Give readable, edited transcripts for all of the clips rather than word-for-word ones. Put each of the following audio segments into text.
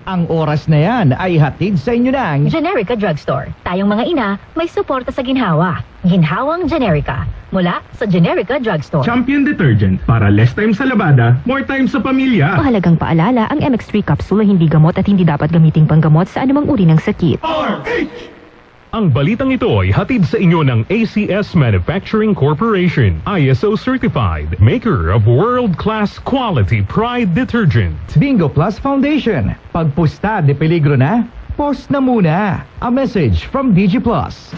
Ang oras na yan ay hatid sa inyo ng Generica Drugstore. Tayong mga ina, may suporta sa ginhawa. Ginhawang Generica. Mula sa Generica Drugstore. Champion detergent para less time sa labada, more time sa pamilya. Mahalagang paalala, ang MX3 capsule ay hindi gamot at hindi dapat gamiting panggamot sa anumang uri ng sakit. Ang balitang ito ay hatid sa inyo ng ACS Manufacturing Corporation, ISO certified, maker of world-class quality Pride detergent. Bingo Plus Foundation. Pagpusta de peligro na, post na muna. A message from DG Plus.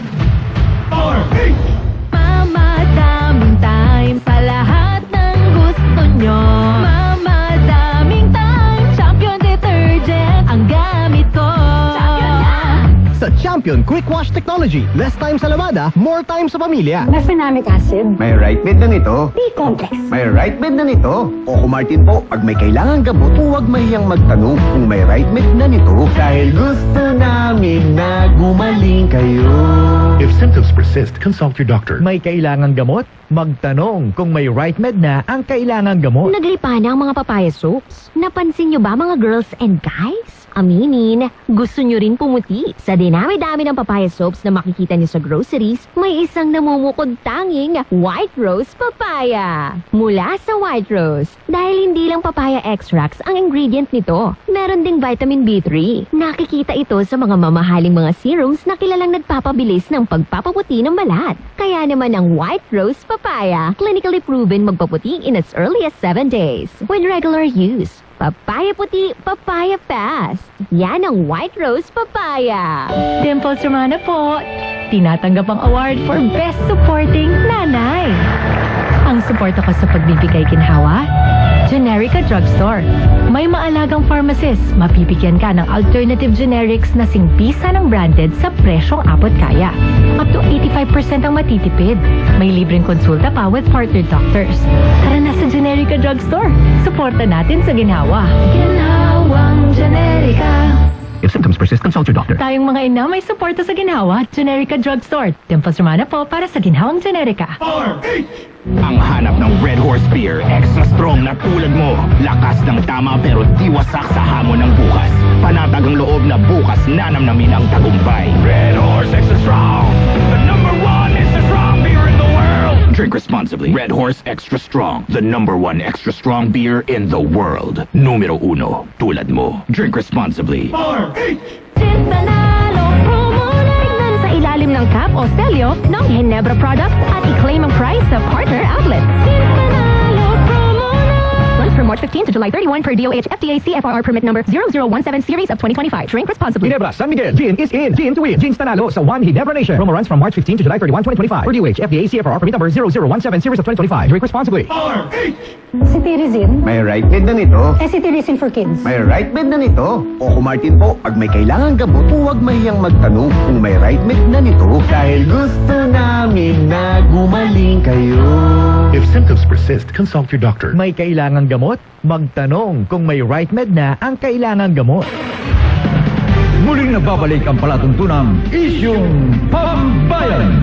Mama, daming time sa lahat ng gusto nyo. Mama, daming time, Champion detergent ang gamit ko. Sa Champion Quick Wash Technology, less time sa lamada, more time sa pamilya. Mefenamic acid. May right med na nito. B-complex. May right med na nito. Oco Martin po, pag may kailangan gamot, huwag mahiyang magtanong kung may right med na nito. Dahil gusto namin na gumaling kayo. If symptoms persist, consult your doctor. May kailangan gamot? Magtanong kung may right med na ang kailangan gamot. Naglipa na ang mga papaya soaps. Napansin nyo ba mga girls and guys? Aminin, gusto nyo rin pumuti. Sa dinami-dami ng papaya soaps na makikita nyo sa groceries, may isang namumukod tanging White Rose Papaya. Mula sa White Rose, dahil hindi lang papaya extracts ang ingredient nito, meron ding vitamin B3. Nakikita ito sa mga mamahaling mga serums na kilalang nagpapabilis ng pagpapaputi ng balat. Kaya naman ang White Rose Papaya, clinically proven magpaputi in as early as 7 days. With regular use, papaya puti, papaya fast. Yan ang White Rose Papaya. Dimples Romana po, tinatanggap ang award for Best Supporting Nanay. Ang suporta ko sa pagbibigay ginhawa, Generica Drugstore. May maalagang pharmacist, mapipigyan ka ng alternative generics na singbisa ng branded sa presyong abot kaya. Up to 85% ang matitipid. May libreng konsulta pa with partner doctors. Tara na sa Generica Drugstore. Suporta natin sa ginhawa. Ginhawang Generica. If symptoms persist, consult your doctor. Tayong mga ina may suporta sa ginhawa, Generica Drugstore. Dimples Romana po para sa ginhawang Generica. Ang hanap ng Red Horse Beer, extra strong na tulad mo. Lakas ng tama pero di wasak sa hamon ng bukas. Panatag ang loob na bukas nanamnamin ang tagumpay. Red Horse Extra Strong, the #1 extra strong beer in the world. Drink responsibly. Red Horse Extra Strong, the #1 extra strong beer in the world. Numero 1, tulad mo. Drink responsibly. Tignan sa ilalim ng cap o selyo ng Ginebra products at i-claim ang price sa partner outlets. Runs from March 15 to July 31 per DOH FDA CFRR permit number 0017 series of 2025. Drink responsibly. Ginebra, San Miguel, Gin is in. Gin to win. Gin's Tanalo sa One Ginebra Nation. Promo runs from March 15 to July 31, 2025. Per DOH FDA CFRR permit number 0017 series of 2025. Drink responsibly. Cetirizine. May right med na nito. Cetirizine for kids. May right med na nito. Oco Martin po, pag may kailangan gamot, huwag mahiyang magtanong kung may right med na nito. Dahil gusto namin na gumaling kayo. If symptoms persist, consult your doctor. May kailangan gamot? Magtanong kung may right med na ang kailangan gamot. Muling nagbabalik ang palatuntunang Isyung Pambayan.